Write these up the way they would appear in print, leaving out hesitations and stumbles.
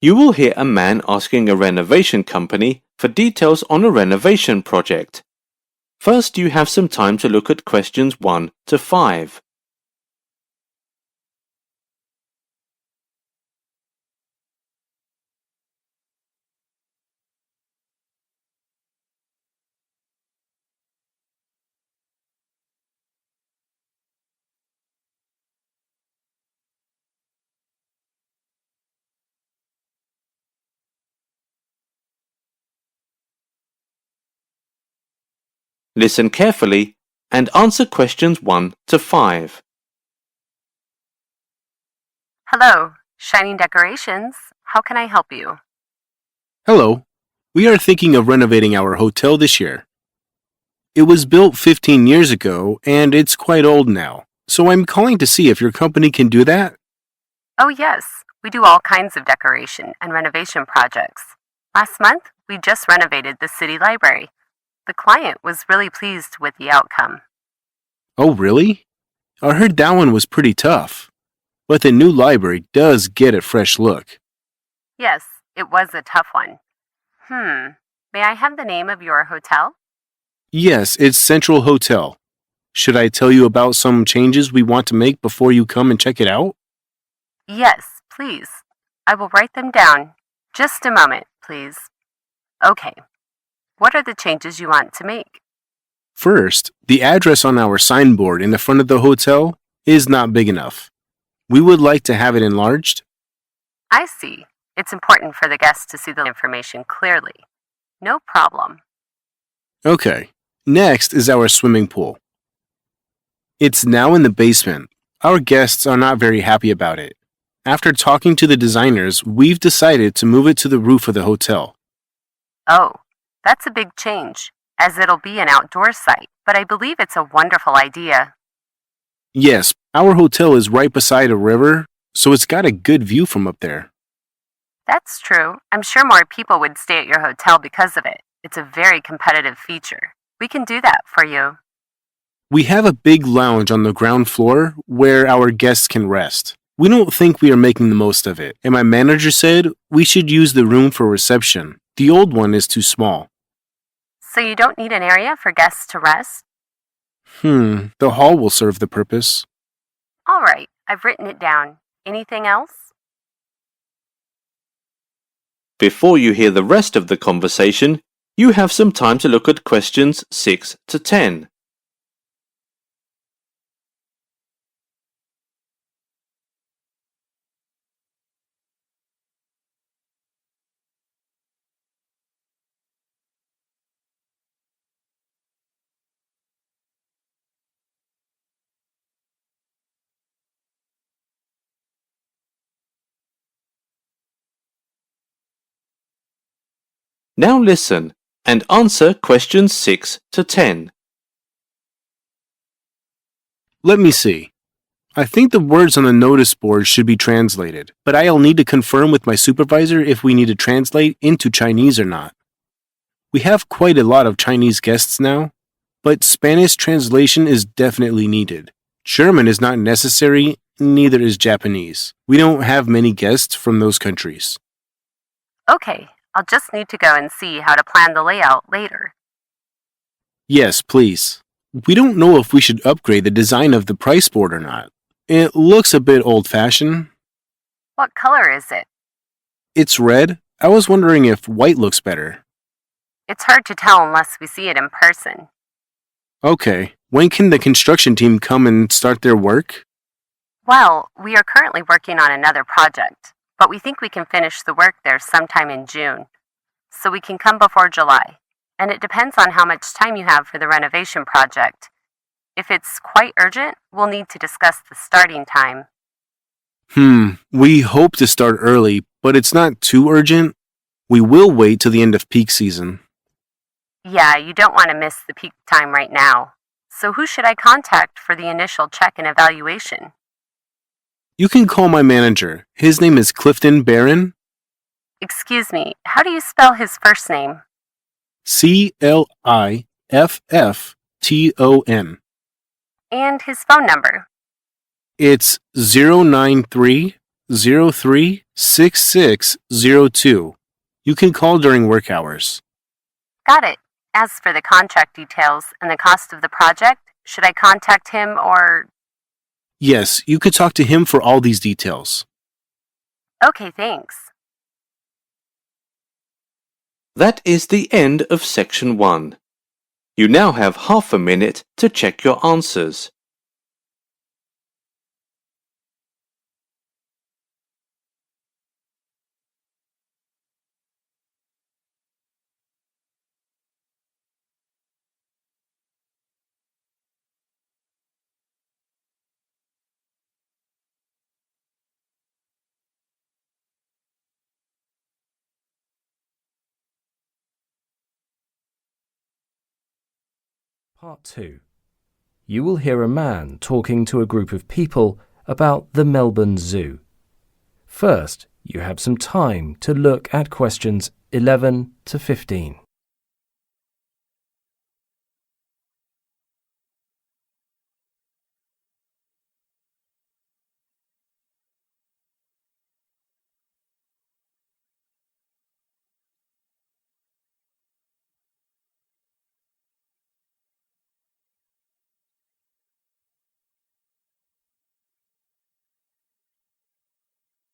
You will hear a man asking a renovation company for details on a renovation project. First, you have some time to look at questions 1 to 5. Listen carefully and answer questions 1 to 5. Hello, Shining Decorations. How can I help you? Hello. We are thinking of renovating our hotel this year. It was built 15 years ago and it's quite old now, so I'm calling to see if your company can do that. Oh, yes. We do all kinds of decoration and renovation projects. Last month, we just renovated the city library. The client was really pleased with the outcome. Oh, really? I heard that one was pretty tough, but the new library does get a fresh look. Yes, it was a tough one. May I have the name of your hotel? Yes, it's Central Hotel. Should I tell you about some changes we want to make before you come and check it out? Yes, please. I will write them down. Just a moment, please. Okay. What are the changes you want to make? First, the address on our signboard in the front of the hotel is not big enough. We would like to have it enlarged. I see. It's important for the guests to see the information clearly. No problem. Okay. Next is our swimming pool. It's now in the basement. Our guests are not very happy about it. After talking to the designers, we've decided to move it to the roof of the hotel. Oh, that's a big change, as it'll be an outdoor site, but I believe it's a wonderful idea. Yes, our hotel is right beside a river, so it's got a good view from up there. That's true. I'm sure more people would stay at your hotel because of it. It's a very competitive feature. We can do that for you. We have a big lounge on the ground floor where our guests can rest. We don't think we are making the most of it, and my manager said we should use the room for reception. The old one is too small. So you don't need an area for guests to rest? The hall will serve the purpose. All right, I've written it down. Anything else? Before you hear the rest of the conversation, you have some time to look at questions 6 to 10. Now listen and answer questions 6 to 10. Let me see. I think the words on the notice board should be translated, but I'll need to confirm with my supervisor if we need to translate into Chinese or not. We have quite a lot of Chinese guests now, but Spanish translation is definitely needed. German is not necessary, neither is Japanese. We don't have many guests from those countries. Okay, I'll just need to go and see how to plan the layout later. Yes, please. We don't know if we should upgrade the design of the price board or not. It looks a bit old-fashioned. What color is it? It's red. I was wondering if white looks better. It's hard to tell unless we see it in person. Okay. When can the construction team come and start their work? Well, we are currently working on another project, but we think we can finish the work there sometime in June, so we can come before July. And it depends on how much time you have for the renovation project. If it's quite urgent, we'll need to discuss the starting time. We hope to start early, but it's not too urgent. We will wait till the end of peak season. Yeah, you don't want to miss the peak time right now. So who should I contact for the initial check and evaluation? You can call my manager. His name is Clifton Barron. Excuse me, how do you spell his first name? Cliffton. And his phone number? It's 093-03 6602. You can call during work hours. Got it. As for the contract details and the cost of the project, should I contact him or... Yes, you could talk to him for all these details. Okay, thanks. That is the end of section 1. You now have half a minute to check your answers. Part 2. You will hear a man talking to a group of people about the Melbourne Zoo. First, you have some time to look at questions 11 to 15.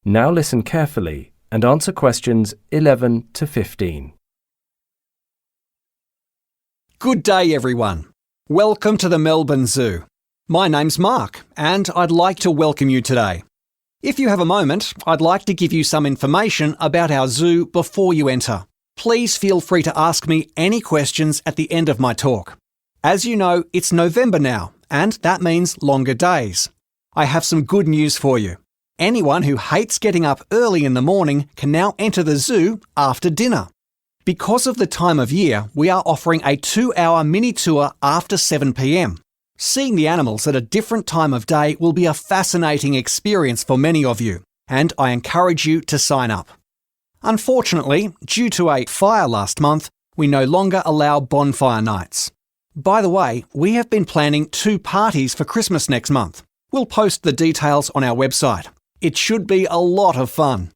Now listen carefully and answer questions 11 to 15. Good day, everyone. Welcome to the Melbourne Zoo. My name's Mark, and I'd like to welcome you today. If you have a moment, I'd like to give you some information about our zoo before you enter. Please feel free to ask me any questions at the end of my talk. As you know, it's November now, and that means longer days. I have some good news for you. Anyone who hates getting up early in the morning can now enter the zoo after dinner. Because of the time of year, we are offering a 2-hour mini tour after 7 p.m. Seeing the animals at a different time of day will be a fascinating experience for many of you, and I encourage you to sign up. Unfortunately, due to a fire last month, we no longer allow bonfire nights. By the way, we have been planning 2 parties for Christmas next month. We'll post the details on our website. It should be a lot of fun.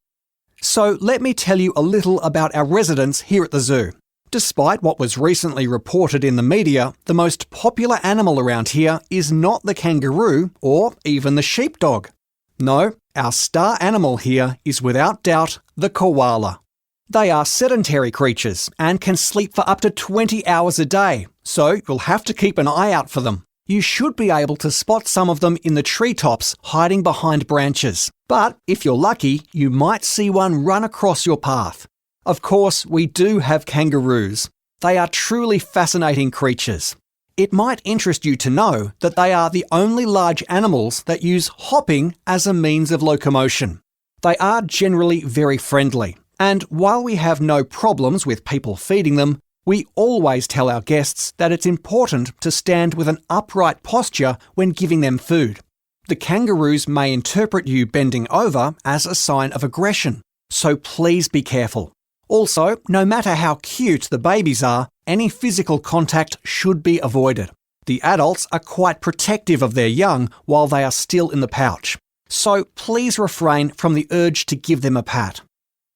So let me tell you a little about our residents here at the zoo. Despite what was recently reported in the media, the most popular animal around here is not the kangaroo or even the sheepdog. No, our star animal here is without doubt the koala. They are sedentary creatures and can sleep for up to 20 hours a day, so you'll have to keep an eye out for them. You should be able to spot some of them in the treetops hiding behind branches. But if you're lucky, you might see one run across your path. Of course, we do have kangaroos. They are truly fascinating creatures. It might interest you to know that they are the only large animals that use hopping as a means of locomotion. They are generally very friendly, and while we have no problems with people feeding them, we always tell our guests that it's important to stand with an upright posture when giving them food. The kangaroos may interpret you bending over as a sign of aggression, so please be careful. Also, no matter how cute the babies are, any physical contact should be avoided. The adults are quite protective of their young while they are still in the pouch, so please refrain from the urge to give them a pat.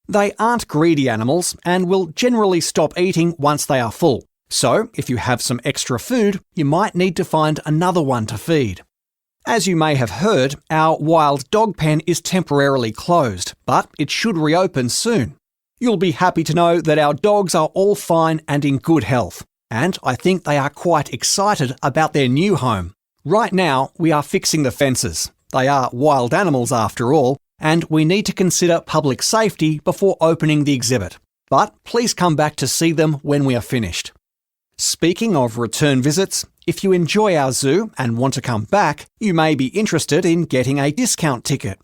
They aren't greedy animals and will generally stop eating once they are full. So, if you have some extra food, you might need to find another one to feed. As you may have heard, our wild dog pen is temporarily closed, but it should reopen soon. You'll be happy to know that our dogs are all fine and in good health, and I think they are quite excited about their new home. Right now, we are fixing the fences. They are wild animals after all, and we need to consider public safety before opening the exhibit. But please come back to see them when we are finished. Speaking of return visits, if you enjoy our zoo and want to come back, you may be interested in getting a discount ticket.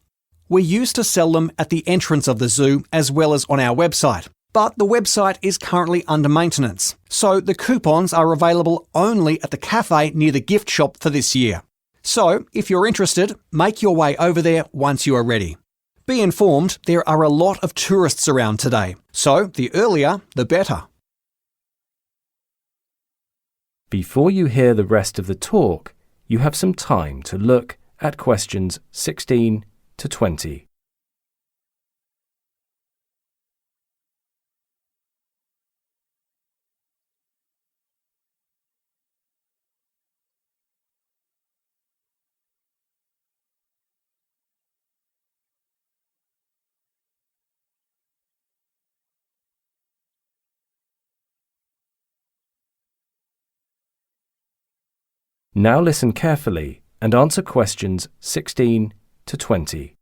We used to sell them at the entrance of the zoo as well as on our website, but the website is currently under maintenance, so the coupons are available only at the cafe near the gift shop for this year. So, if you're interested, make your way over there once you are ready. Be informed there are a lot of tourists around today, so the earlier, the better. Before you hear the rest of the talk, you have some time to look at questions 16 to 20. Now listen carefully and answer questions 16 to 20.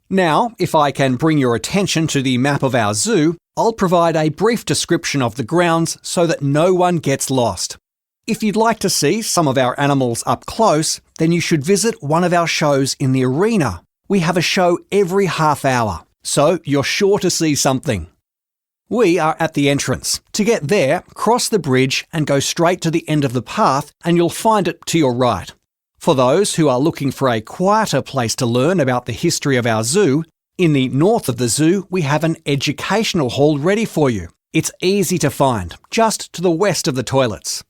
Now, if I can bring your attention to the map of our zoo, I'll provide a brief description of the grounds so that no one gets lost. If you'd like to see some of our animals up close, then you should visit one of our shows in the arena. We have a show every half hour, so you're sure to see something. We are at the entrance. To get there, cross the bridge and go straight to the end of the path and you'll find it to your right. For those who are looking for a quieter place to learn about the history of our zoo, in the north of the zoo we have an educational hall ready for you. It's easy to find, just to the west of the toilets.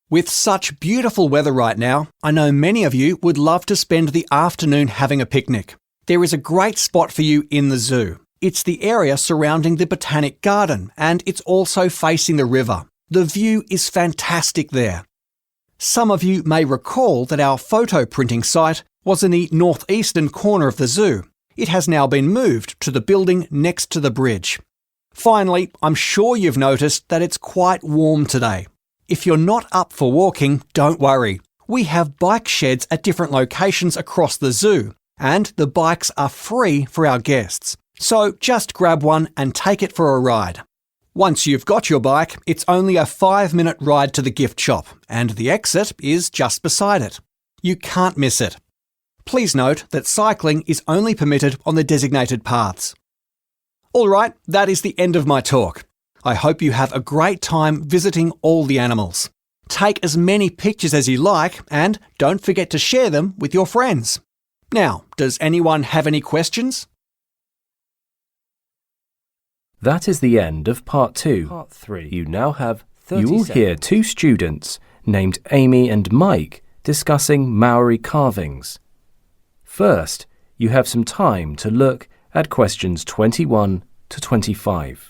With such beautiful weather right now, I know many of you would love to spend the afternoon having a picnic. There is a great spot for you in the zoo. It's the area surrounding the Botanic Garden and it's also facing the river. The view is fantastic there. Some of you may recall that our photo printing site was in the northeastern corner of the zoo. It has now been moved to the building next to the bridge. Finally, I'm sure you've noticed that it's quite warm today. If you're not up for walking, don't worry. We have bike sheds at different locations across the zoo, and the bikes are free for our guests. So just grab one and take it for a ride. Once you've got your bike, it's only a 5-minute ride to the gift shop, and the exit is just beside it. You can't miss it. Please note that cycling is only permitted on the designated paths. All right, that is the end of my talk. I hope you have a great time visiting all the animals. Take as many pictures as you like, and don't forget to share them with your friends. Now, does anyone have any questions? That is the end of Part 2. Part 3. You now have 30 You will hear seconds. 2 students named Amy and Mike discussing Maori carvings. First, you have some time to look at questions 21 to 25.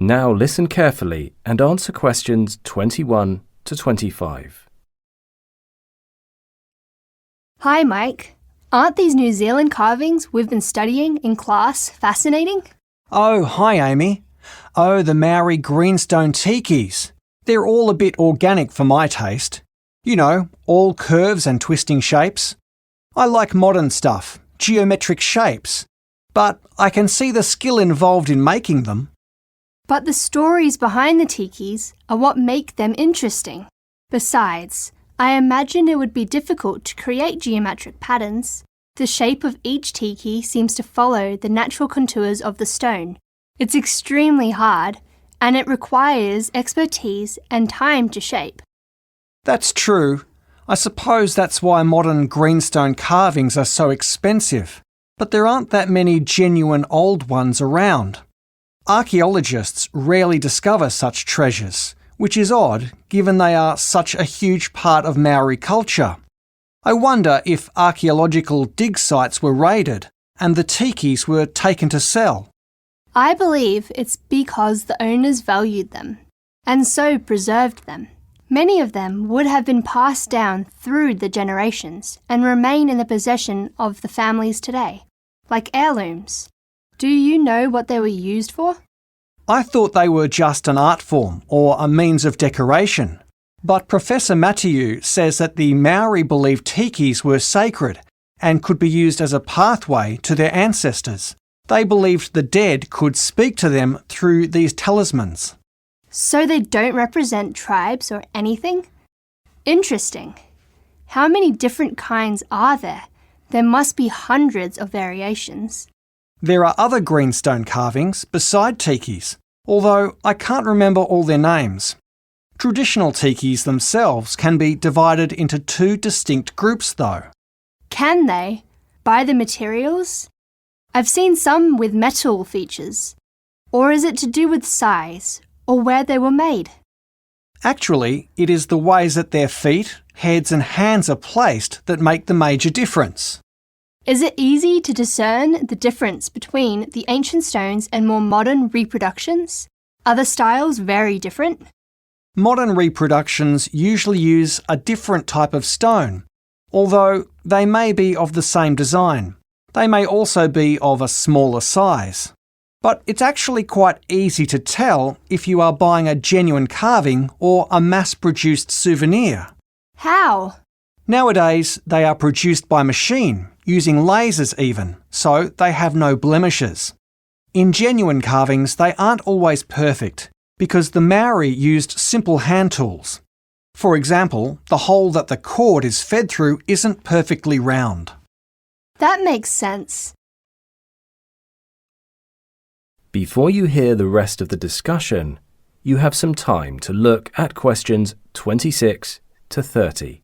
Now listen carefully and answer questions 21 to 25. Hi, Mike. Aren't these New Zealand carvings we've been studying in class fascinating? Oh, hi Amy. Oh, the Maori greenstone tikis. They're all a bit organic for my taste. You know, all curves and twisting shapes. I like modern stuff, geometric shapes. But I can see the skill involved in making them. But the stories behind the tikis are what make them interesting. Besides, I imagine it would be difficult to create geometric patterns. The shape of each tiki seems to follow the natural contours of the stone. It's extremely hard, and it requires expertise and time to shape. That's true. I suppose that's why modern greenstone carvings are so expensive. But there aren't that many genuine old ones around. Archaeologists rarely discover such treasures, which is odd given they are such a huge part of Maori culture. I wonder if archaeological dig sites were raided and the tikis were taken to sell. I believe it's because the owners valued them, and so preserved them. Many of them would have been passed down through the generations and remain in the possession of the families today, like heirlooms. Do you know what they were used for? I thought they were just an art form or a means of decoration. But Professor Mathieu says that the Maori believed tikis were sacred and could be used as a pathway to their ancestors. They believed the dead could speak to them through these talismans. So they don't represent tribes or anything? Interesting. How many different kinds are there? There must be hundreds of variations. There are other greenstone carvings beside tikis, although I can't remember all their names. Traditional tikis themselves can be divided into 2 distinct groups though. Can they? By the materials? I've seen some with metal features. Or is it to do with size, or where they were made? Actually, it is the ways that their feet, heads and hands are placed that make the major difference. Is it easy to discern the difference between the ancient stones and more modern reproductions? Are the styles very different? Modern reproductions usually use a different type of stone, although they may be of the same design. They may also be of a smaller size. But it's actually quite easy to tell if you are buying a genuine carving or a mass-produced souvenir. How? Nowadays, they are produced by machine, using lasers even, so they have no blemishes. In genuine carvings, they aren't always perfect, because the Maori used simple hand tools. For example, the hole that the cord is fed through isn't perfectly round. That makes sense. Before you hear the rest of the discussion, you have some time to look at questions 26 to 30.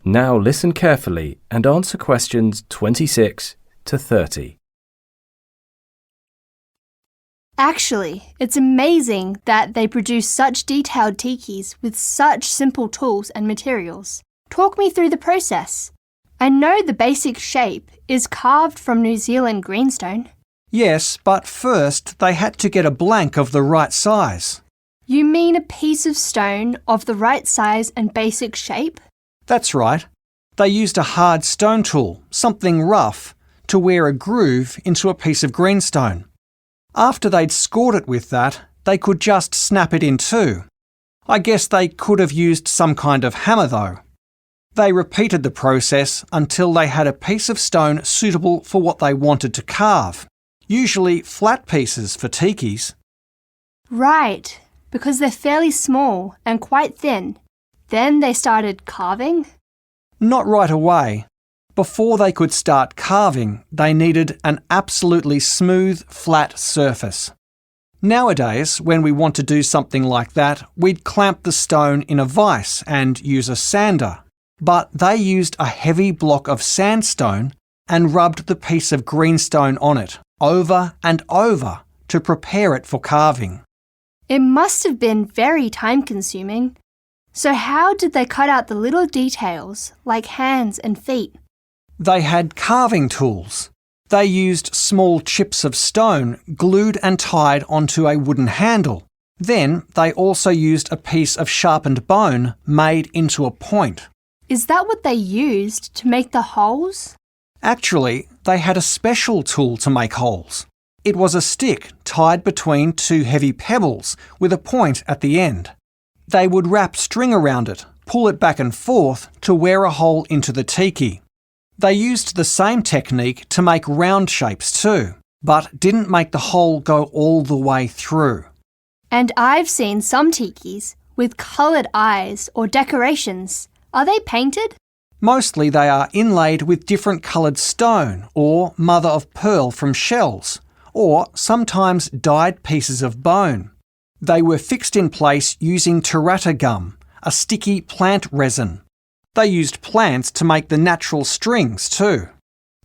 Now listen carefully and answer questions 26 to 30. Actually, it's amazing that they produce such detailed tikis with such simple tools and materials. Talk me through the process. I know the basic shape is carved from New Zealand greenstone. Yes, but first they had to get a blank of the right size. You mean a piece of stone of the right size and basic shape? That's right. They used a hard stone tool, something rough, to wear a groove into a piece of greenstone. After they'd scored it with that, they could just snap it in two. I guess they could have used some kind of hammer though. They repeated the process until they had a piece of stone suitable for what they wanted to carve, usually flat pieces for tikis. Right, because they're fairly small and quite thin. Then they started carving? Not right away. Before they could start carving, they needed an absolutely smooth, flat surface. Nowadays, when we want to do something like that, we'd clamp the stone in a vise and use a sander. But they used a heavy block of sandstone and rubbed the piece of greenstone on it, over and over, to prepare it for carving. It must have been very time-consuming. So how did they cut out the little details, like hands and feet? They had carving tools. They used small chips of stone glued and tied onto a wooden handle. Then they also used a piece of sharpened bone made into a point. Is that what they used to make the holes? Actually, they had a special tool to make holes. It was a stick tied between two heavy pebbles with a point at the end. They would wrap string around it, pull it back and forth to wear a hole into the tiki. They used the same technique to make round shapes too, but didn't make the hole go all the way through. And I've seen some tikis with coloured eyes or decorations. Are they painted? Mostly they are inlaid with different coloured stone or mother of pearl from shells, or sometimes dyed pieces of bone. They were fixed in place using tarata gum, a sticky plant resin. They used plants to make the natural strings too.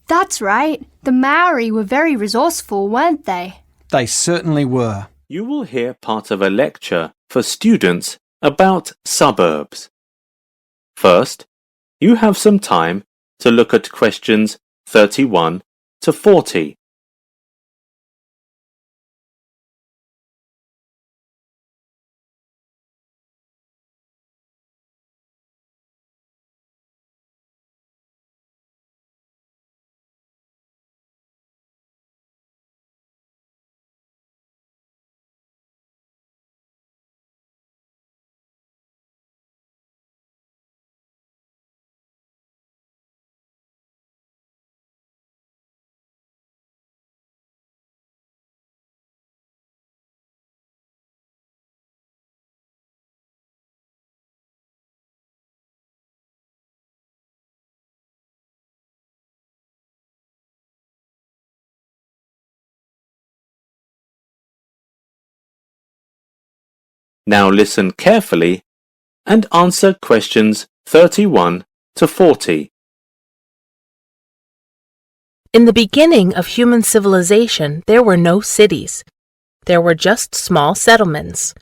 That's right. The Maori were very resourceful, weren't they? They certainly were. You will hear part of a lecture for students about suburbs. First, you have some time to look at questions 31 to 40. Now listen carefully and answer questions 31 to 40. In the beginning of human civilization, there were no cities. There were just small settlements.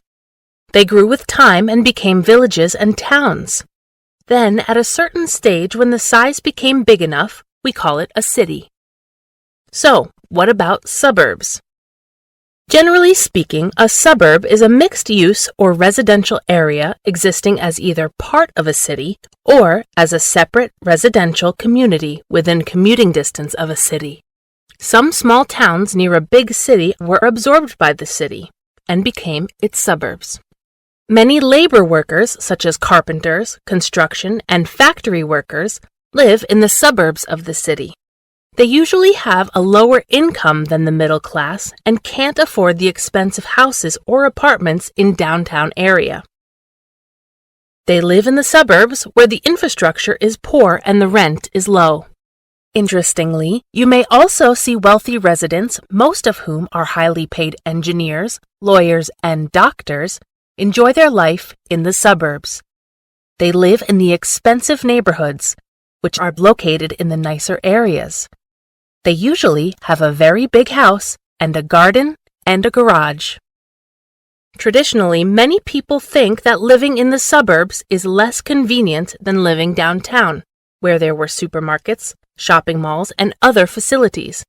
They grew with time and became villages and towns. Then, at a certain stage, when the size became big enough, we call it a city. So, what about suburbs? Generally speaking, a suburb is a mixed-use or residential area existing as either part of a city or as a separate residential community within commuting distance of a city. Some small towns near a big city were absorbed by the city and became its suburbs. Many labor workers, such as carpenters, construction, and factory workers, live in the suburbs of the city. They usually have a lower income than the middle class and can't afford the expensive houses or apartments in downtown area. They live in the suburbs where the infrastructure is poor and the rent is low. Interestingly, you may also see wealthy residents, most of whom are highly paid engineers, lawyers, and doctors, enjoy their life in the suburbs. They live in the expensive neighborhoods, which are located in the nicer areas. They usually have a very big house and a garden and a garage. Traditionally, many people think that living in the suburbs is less convenient than living downtown, where there were supermarkets, shopping malls, and other facilities.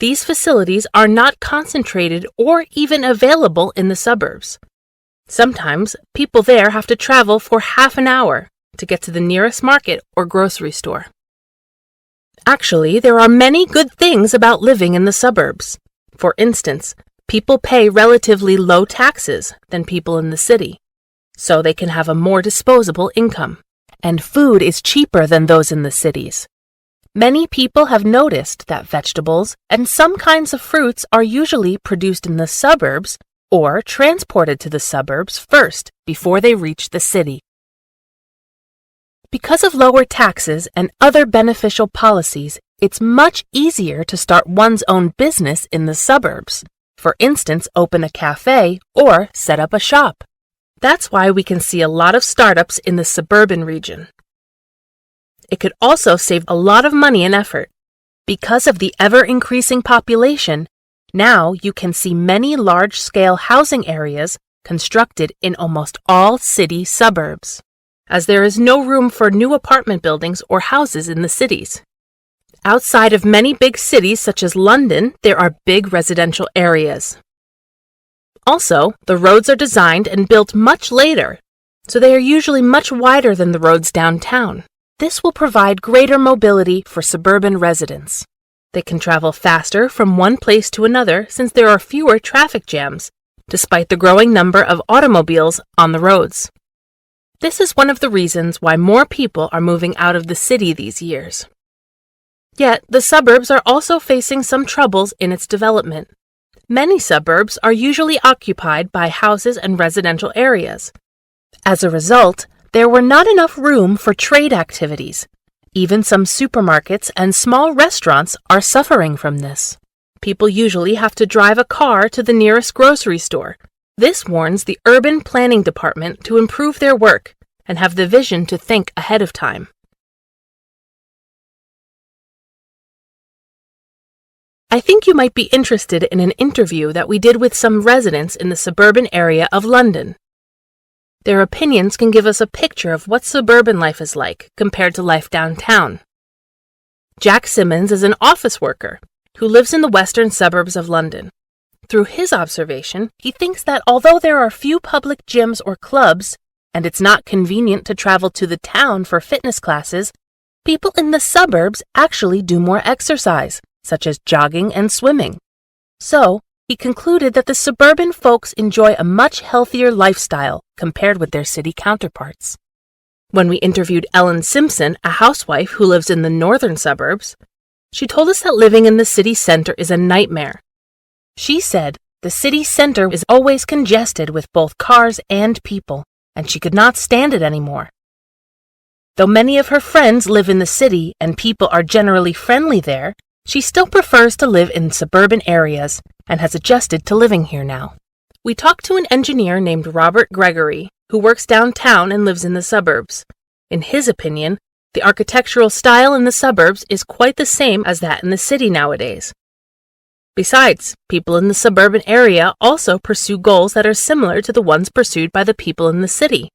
These facilities are not concentrated or even available in the suburbs. Sometimes, people there have to travel for half an hour to get to the nearest market or grocery store. Actually, there are many good things about living in the suburbs. For instance, people pay relatively low taxes than people in the city, so they can have a more disposable income. And food is cheaper than those in the cities. Many people have noticed that vegetables and some kinds of fruits are usually produced in the suburbs or transported to the suburbs first before they reach the city. Because of lower taxes and other beneficial policies, it's much easier to start one's own business in the suburbs. For instance, open a cafe or set up a shop. That's why we can see a lot of startups in the suburban region. It could also save a lot of money and effort. Because of the ever-increasing population, now you can see many large-scale housing areas constructed in almost all city suburbs, as there is no room for new apartment buildings or houses in the cities. Outside of many big cities such as London, there are big residential areas. Also, the roads are designed and built much later, so they are usually much wider than the roads downtown. This will provide greater mobility for suburban residents. They can travel faster from one place to another since there are fewer traffic jams, despite the growing number of automobiles on the roads. This is one of the reasons why more people are moving out of the city these years. Yet, the suburbs are also facing some troubles in its development. Many suburbs are usually occupied by houses and residential areas. As a result, there were not enough room for trade activities. Even some supermarkets and small restaurants are suffering from this. People usually have to drive a car to the nearest grocery store. This warns the urban planning department to improve their work and have the vision to think ahead of time. I think you might be interested in an interview that we did with some residents in the suburban area of London. Their opinions can give us a picture of what suburban life is like compared to life downtown. Jack Simmons is an office worker who lives in the western suburbs of London. Through his observation, he thinks that although there are few public gyms or clubs, and it's not convenient to travel to the town for fitness classes, people in the suburbs actually do more exercise, such as jogging and swimming. So, he concluded that the suburban folks enjoy a much healthier lifestyle compared with their city counterparts. When we interviewed Ellen Simpson, a housewife who lives in the northern suburbs, she told us that living in the city center is a nightmare. She said the city center is always congested with both cars and people, and she could not stand it anymore. Though many of her friends live in the city and people are generally friendly there, she still prefers to live in suburban areas and has adjusted to living here now. We talked to an engineer named Robert Gregory, who works downtown and lives in the suburbs. In his opinion, the architectural style in the suburbs is quite the same as that in the city nowadays. Besides, people in the suburban area also pursue goals that are similar to the ones pursued by the people in the city.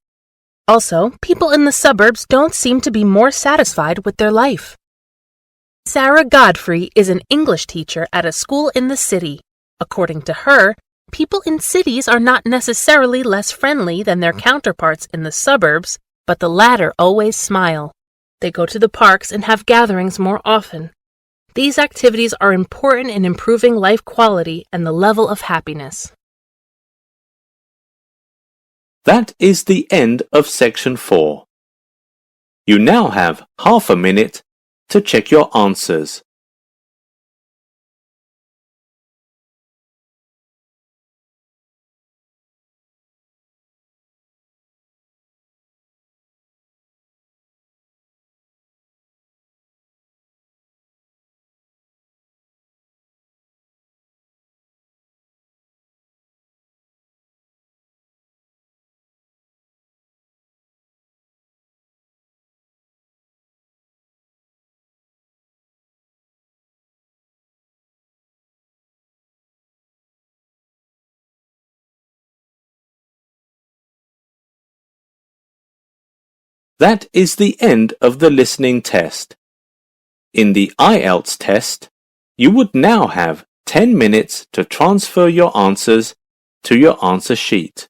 Also, people in the suburbs don't seem to be more satisfied with their life. Sarah Godfrey is an English teacher at a school in the city. According to her, people in cities are not necessarily less friendly than their counterparts in the suburbs, but the latter always smile. They go to the parks and have gatherings more often. These activities are important in improving life quality and the level of happiness. That is the end of section 4. You now have half a minute to check your answers. That is the end of the listening test. In the IELTS test, you would now have 10 minutes to transfer your answers to your answer sheet.